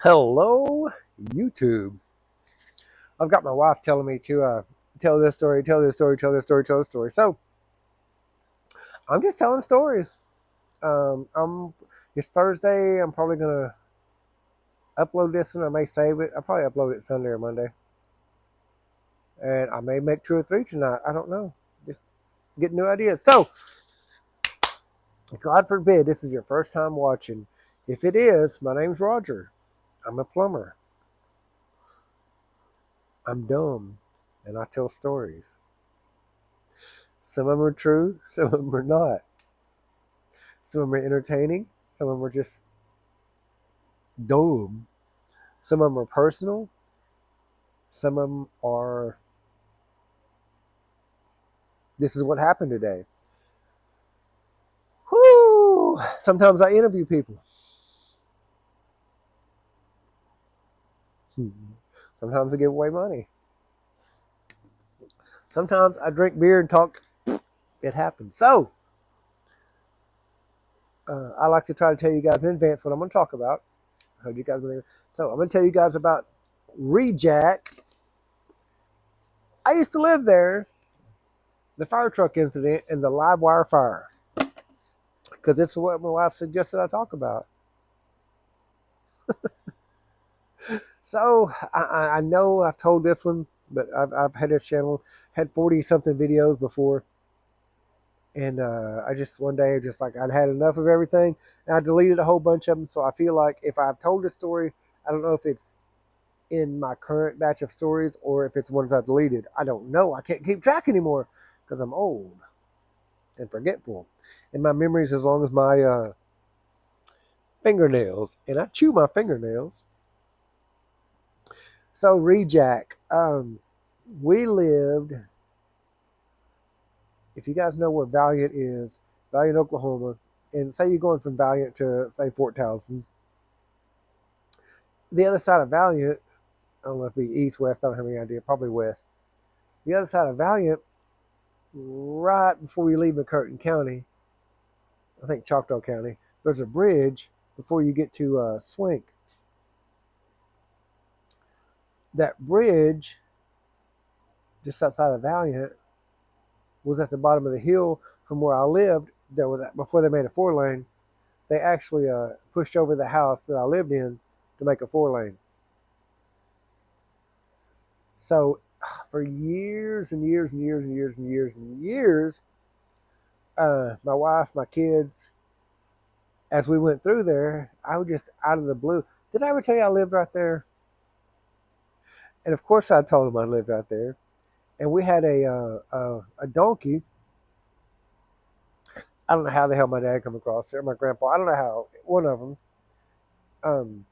Hello, YouTube. I've got my wife telling me to tell this story, tell this story, tell this story, tell this story. So I'm just telling stories. It's Thursday. I'm probably gonna upload this and I may save it. I'll probably upload it Sunday or Monday, and I may make 2 or 3 tonight. I don't know. Just get new ideas. So God forbid this is your first time watching. If it is, my name's Roger. I'm a plumber. I'm dumb, and I tell stories. Some of them are true, some of them are not. Some of them are entertaining, some of them are just dumb. Some of them are personal, some of them are, this is what happened today. Whoo! Sometimes I interview people. Sometimes I give away money. Sometimes I drink beer and talk. It happens. So, I like to try to tell you guys in advance what I'm going to talk about. I heard you guys believe it. So, I'm going to tell you guys about Rejack. I used to live there. The fire truck incident and the LIVEWIRE fire. Because this is what my wife suggested I talk about. So I know I've told this one, but I've had this channel, had 40 something videos before. And I just one day just like I'd had enough of everything and I deleted a whole bunch of them. So I feel like if I've told this story, I don't know if it's in my current batch of stories or if it's ones I deleted. I don't know. I can't keep track anymore because I'm old and forgetful. And my memory's as long as my fingernails. And I chew my fingernails. So Rejack, we lived, if you guys know where Valiant is, Valiant, Oklahoma, and say you're going from Valiant to, say, Fort Towson. The other side of Valiant, I don't know if it'd be east, west, I don't have any idea, probably west. The other side of Valiant, right before you leave McCurtain County, I think Choctaw County, there's a bridge before you get to Swink. That bridge, just outside of Valiant, was at the bottom of the hill from where I lived. There was, before they made a 4-lane, they actually pushed over the house that I lived in to make a 4-lane. So for years and years and years and years and years and years, my wife, my kids, as we went through there, I was just out of the blue. Did I ever tell you I lived right there? And of course I told them I lived right there. And we had a donkey. I don't know how the hell my dad come across there, my grandpa. I don't know how, one of them.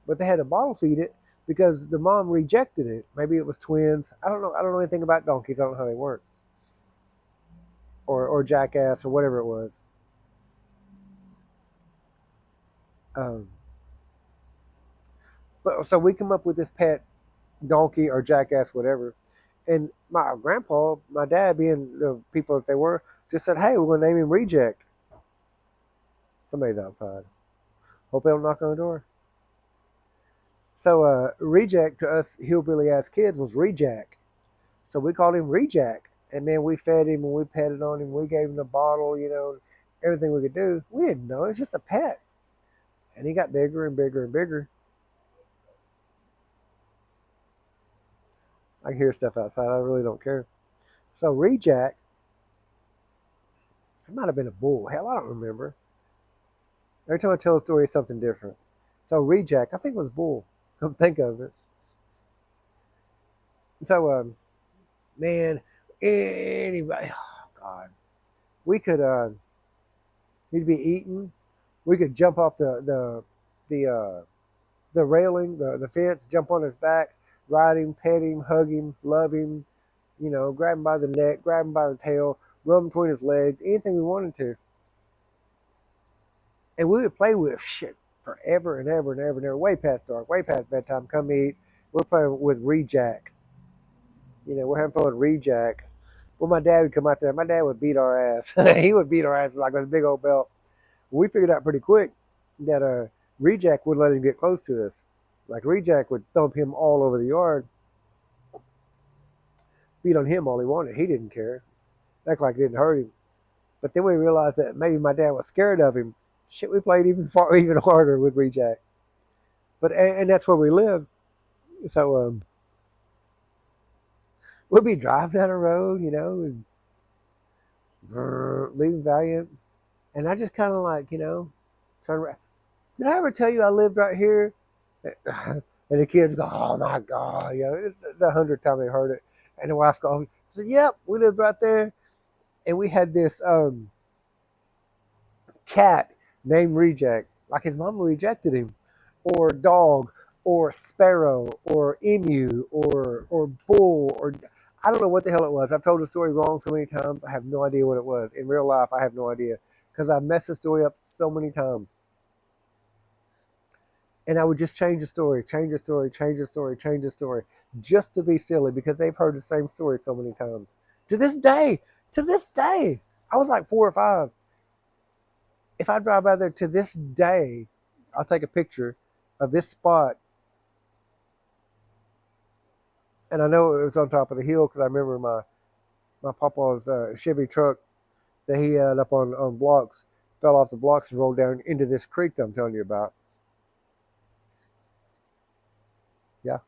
But they had to bottle feed it because the mom rejected it. Maybe it was twins. I don't know. I don't know anything about donkeys. I don't know how they work. Or jackass or whatever it was. But so we come up with this pet donkey or jackass, whatever. And my grandpa, my dad, being the people that they were, just said, "Hey, we're going to name him Reject." Somebody's outside. Hope they don't knock on the door. So Reject to us hillbilly ass kids was Rejack. So we called him Rejack. And man, we fed him and we petted on him. We gave him the bottle, everything we could do. We didn't know. It was just a pet. And he got bigger and bigger and bigger. I can hear stuff outside. I really don't care. So Rejack, it might have been a bull. Hell, I don't remember. Every time I tell a story, it's something different. So Rejack, I think it was bull. Come think of it. So, man, anybody, oh God, we could, he'd be eating. We could jump off the railing, the fence, jump on his back, ride him, pet him, hug him, love him, grab him by the neck, grab him by the tail, rub him between his legs, anything we wanted to. And we would play with shit forever and ever and ever and ever, way past dark, way past bedtime. Come eat. We're playing with Rejack. We're having fun with Rejack. Well, my dad would come out there. My dad would beat our ass. He would beat our ass like with a big old belt. We figured out pretty quick that Reject wouldn't let him get close to us. Like Reject would thump him all over the yard, beat on him all he wanted. He didn't care. Act like it didn't hurt him. But then we realized that maybe my dad was scared of him. Shit, we played even harder with Reject. But and that's where we lived. So we'd be driving down the road, and leaving Valiant, and I just kind of like, turn around. Did I ever tell you I lived right here? And the kids go, "Oh my God!" It's the 100th time they heard it. And the wife goes, "Yep, we lived right there." And we had this cat named Reject, like his mama rejected him, or dog, or sparrow, or emu, or bull, or I don't know what the hell it was. I've told the story wrong so many times. I have no idea what it was. In real life, I have no idea because I've messed the story up so many times. And I would just change the story, change the story, change the story, change the story, just to be silly because they've heard the same story so many times. To this day, I was like 4 or 5. If I drive by there to this day, I'll take a picture of this spot. And I know it was on top of the hill because I remember my papa's Chevy truck that he had up on blocks fell off the blocks and rolled down into this creek that I'm telling you about. Yeah.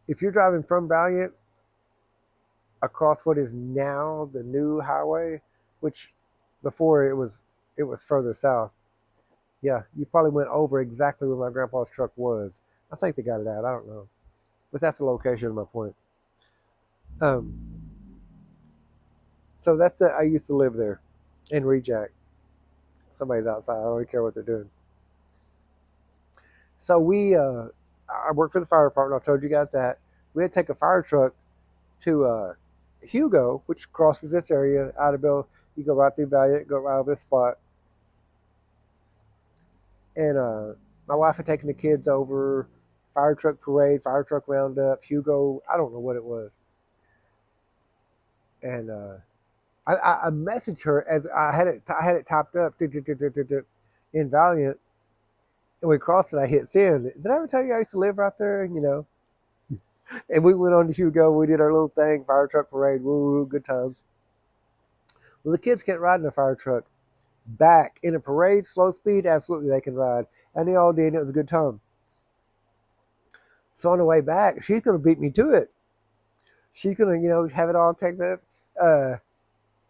If you're driving from Valiant across what is now the new highway, which before it was further south. Yeah, you probably went over exactly where my grandpa's truck was. I think they got it out. I don't know, but that's the location of my point. Um, so that's the I used to live there in Rejack. Somebody's outside. I don't really care what they're doing. So I worked for the fire department. I told you guys that we had to take a fire truck to Hugo, which crosses this area out of Bill. You go right through Valiant, go right over this spot, and my wife had taken the kids over fire truck parade, fire truck roundup, Hugo. I don't know what it was, and I messaged her as I had it typed up in Valiant, and we crossed it. I hit send. Did I ever tell you I used to live right there? And we went on to Hugo. We did our little thing, fire truck parade. Woo, good times. Well, the kids can't ride in a fire truck. Back in a parade, slow speed, absolutely they can ride, and they all did. And it was a good time. So on the way back, she's gonna beat me to it. She's gonna, have it all taken up. Uh,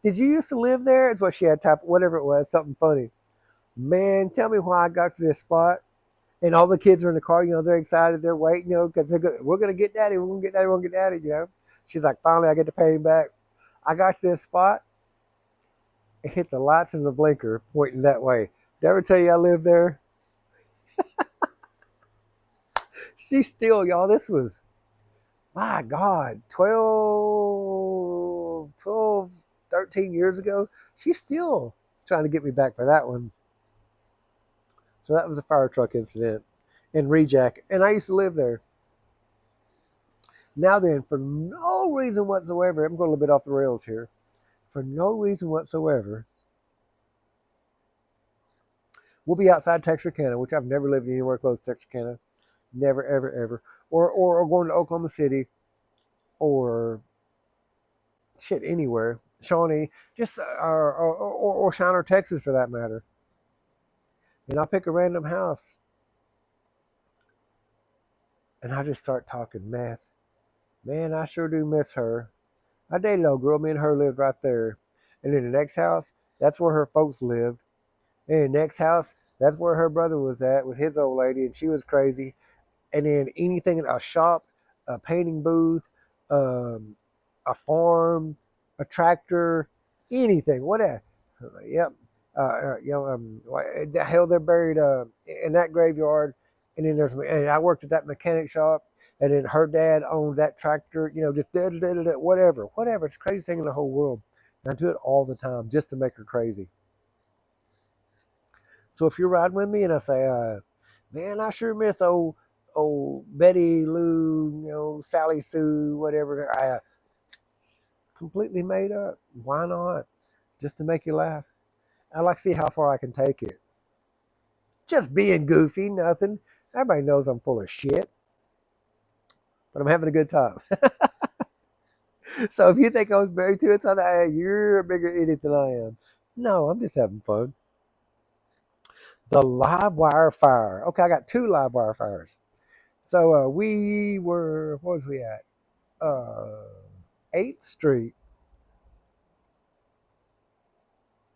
did you used to live there? It's what she had typed, whatever it was, something funny. Man, tell me why I got to this spot. And all the kids are in the car, they're excited, they're waiting, because we're gonna get daddy, we're gonna get daddy, we're gonna get daddy. She's like, finally, I get to pay him back. I got to this spot and hit the lights and the blinker pointing that way. Did I ever tell you I lived there? She's still, y'all. This was, my God, 12, 13 years ago. She's still trying to get me back for that one. So that was a fire truck incident in Rejack. And I used to live there. Now then, for no reason whatsoever, I'm going a little bit off the rails here. For no reason whatsoever, we'll be outside Texarkana, which I've never lived anywhere close to Texarkana. Never, ever, ever. Or going to Oklahoma City or shit, anywhere. Shawnee, just or Shiner, Texas for that matter. And I'll pick a random house and I just start talking mess. Man, I sure do miss her. I dated an old girl. Me and her lived right there. And in the next house, that's where her folks lived. And in the next house, that's where her brother was at with his old lady, and she was crazy. And then anything, a shop, a painting booth, um, a farm, a tractor, anything, whatever. Yep. The hell they're buried in that graveyard. And then and I worked at that mechanic shop, and then her dad owned that tractor. Just whatever. It's the craziest thing in the whole world. And I do it all the time just to make her crazy. So if you're riding with me and I say, man, I sure miss old Betty Lou, Sally Sue, whatever. I completely made up. Why not? Just to make you laugh. I like to see how far I can take it. Just being goofy, nothing. Everybody knows I'm full of shit, but I'm having a good time. So if you think I was married to it, so hey, you're a bigger idiot than I am. No, I'm just having fun. The live wire fire. Okay, I got 2 live wire fires. So we were, what was we at? 8th Street.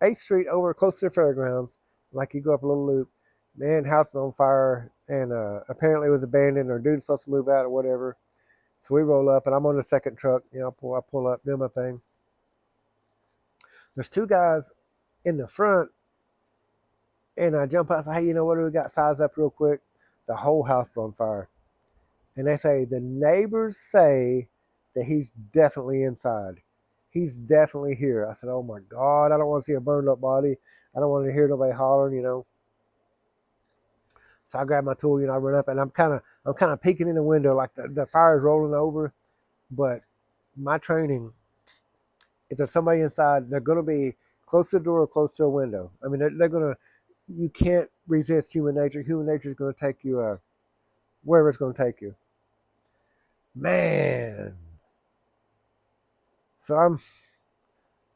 8th Street over close to the fairgrounds. Like you go up a little loop. Man, house is on fire. And apparently it was abandoned or dude's supposed to move out or whatever. So we roll up and I'm on the second truck. You know, I pull up, do my thing. There's 2 guys in the front. And I jump out and say, hey, you know what? We got size up real quick. The whole house is on fire. And they say, the neighbors say that he's definitely inside. He's definitely here. I said, oh my God, I don't want to see a burned up body. I don't want to hear nobody hollering, you know. So I grab my tool, you know, I run up and I'm kind of peeking in the window like the fire's rolling over. But my training, if there's somebody inside, they're going to be close to the door or close to a window. I mean, they're going to, you can't resist human nature. Human nature is going to take you wherever it's going to take you. Man. So I'm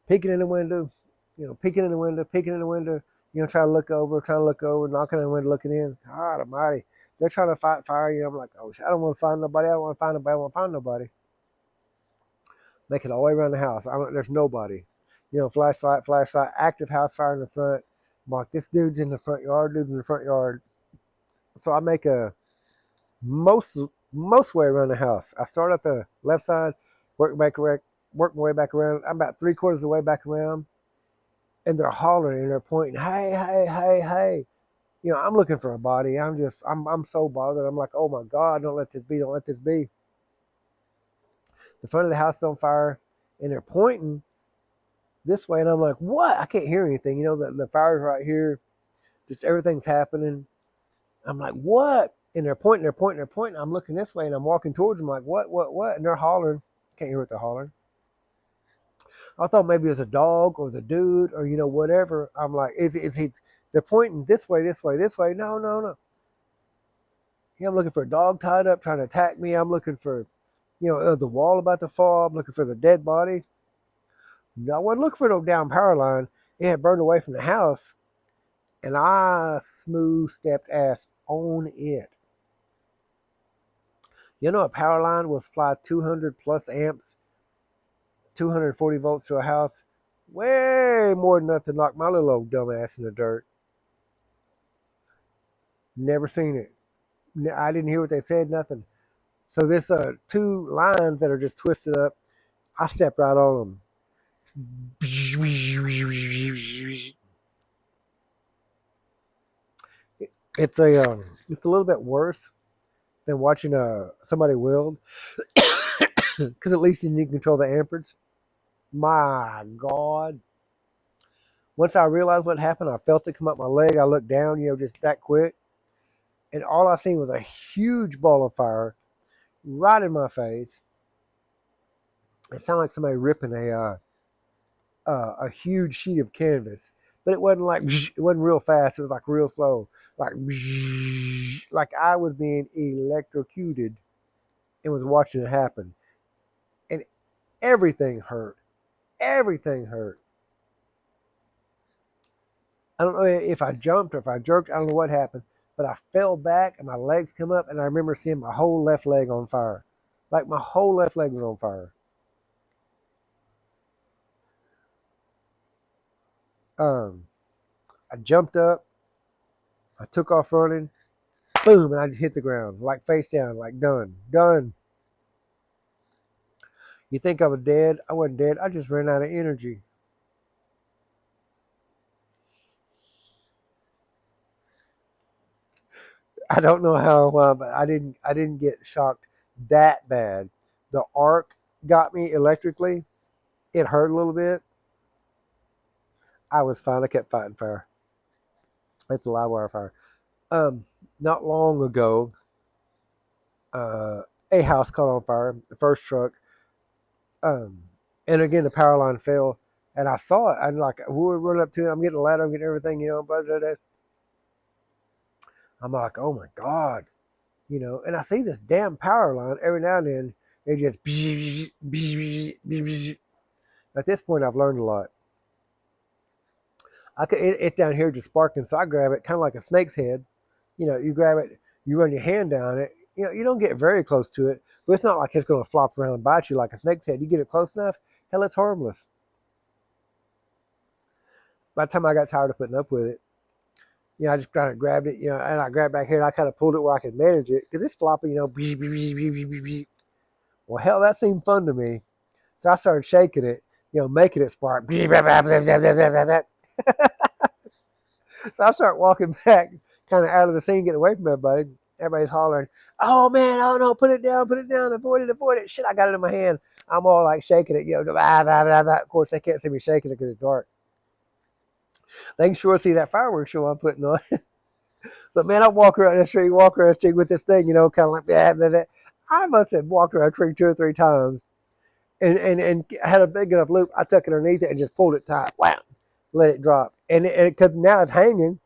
peeking in the window, you know, peeking in the window, you know, trying to look over, knocking on the window, looking in. God almighty. They're trying to fight fire. You know, I'm like, oh, I don't want to find nobody. I don't want to find nobody. Make it all the way around the house. There's nobody. You know, flashlight, active house fire in the front. I'm like, this dude's in the front yard. So I make a most way around the house. I start at the left side, work my way back around. I'm about 3/4 of the way back around. And they're hollering and they're pointing, hey, hey, hey, hey. You know, I'm looking for a body. I'm so bothered. I'm like, oh my God, don't let this be. The front of the house is on fire and they're pointing this way. And I'm like, what? I can't hear anything. You know, the fire's right here. Just everything's happening. I'm like, what? And they're pointing. I'm looking this way and I'm walking towards them like, what? And they're hollering. Can't hear what they're hollering. I thought maybe it was a dog or it was a dude or, you know, whatever. I'm like, they're pointing this way. No. Yeah, I'm looking for a dog tied up trying to attack me. I'm looking for, you know, the wall about to fall. I'm looking for the dead body. No, I wasn't looking for no down power line. It had burned away from the house. And I smooth stepped ass on it. You know, a power line will supply 200 plus amps, 240 volts to a house. Way more than enough to knock my little old dumb ass in the dirt. Never seen it. I didn't hear what they said, nothing. So this 2 lines that are just twisted up, I stepped right on them. It's a little bit worse than watching somebody wield, because at least you can control the amperage. My God. Once I realized what happened, I felt it come up my leg. I looked down, you know, just that quick. And all I seen was a huge ball of fire right in my face. It sounded like somebody ripping a huge sheet of canvas. But it wasn't like, it wasn't real fast. It was like real slow. Like I was being electrocuted and was watching it happen. And everything hurt. Everything hurt. I don't know if I jumped or if I jerked. I don't know what happened. But I fell back and my legs come up. And I remember seeing my whole left leg on fire. Like my whole left leg was on fire. I jumped up. I took off running. Boom. And I just hit the ground. Like face down. Like done. Done. You think I was dead? I wasn't dead. I just ran out of energy. I don't know how, but I didn't get shocked that bad. The arc got me electrically. It hurt a little bit. I was fine. I kept fighting fire. It's a live wire fire. Not long ago, a house caught on fire. The first truck. And again the power line fell, and I saw it. I'm like, we run up to it. I'm getting a ladder. I'm getting everything, you know. Blah, blah, blah. I'm like, oh my God, you know, and I see this damn power line every now and then. It just, at this point, I've learned a lot. It's down here just sparking, so I grab it kind of like a snake's head. You know, you grab it, you run your hand down it. You know, you don't get very close to it, but it's not like it's going to flop around and bite you like a snake's head. You get it close enough, hell, it's harmless. By the time I got tired of putting up with it, you know, I just kind of grabbed it, you know, and I grabbed back here and I kind of pulled it where I could manage it because it's flopping, you know. Well, hell, that seemed fun to me. So I started shaking it, you know, making it spark. So I start walking back, kind of out of the scene, getting away from everybody. Everybody's hollering, "Oh man, oh no, put it down, avoid it." Shit, I got it in my hand. I'm all like shaking it, you know. Of course, they can't see me shaking it because it's dark. They can sure see that fireworks show I'm putting on. So man, I walk around the tree, with this thing, you know, kind of like that. I must have walked around the tree 2 or 3 times, and had a big enough loop. I took it underneath it and just pulled it tight. Wow, let it drop, and because now it's hanging.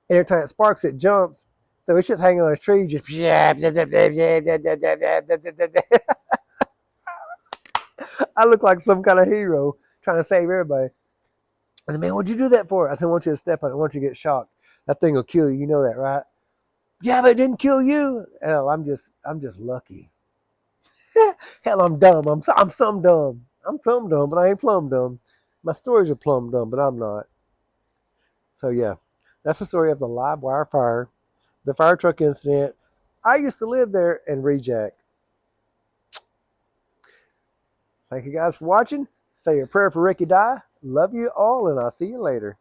Every time it sparks, it jumps. So it's just hanging on a tree, just I look like some kind of hero trying to save everybody. I said, man, what'd you do that for? I said, I want you to step on it. I want you to get shocked. That thing will kill you. You know that, right? Yeah, but it didn't kill you. Hell, I'm just lucky. Hell, I'm dumb. I'm some dumb. I'm some dumb, but I ain't plumb dumb. My stories are plumb dumb, but I'm not. So yeah, that's the story of the live wire fire, the fire truck incident. I used to live there in Rejack. Thank you guys for watching. Say a prayer for Ricky Die. Love you all, and I'll see you later.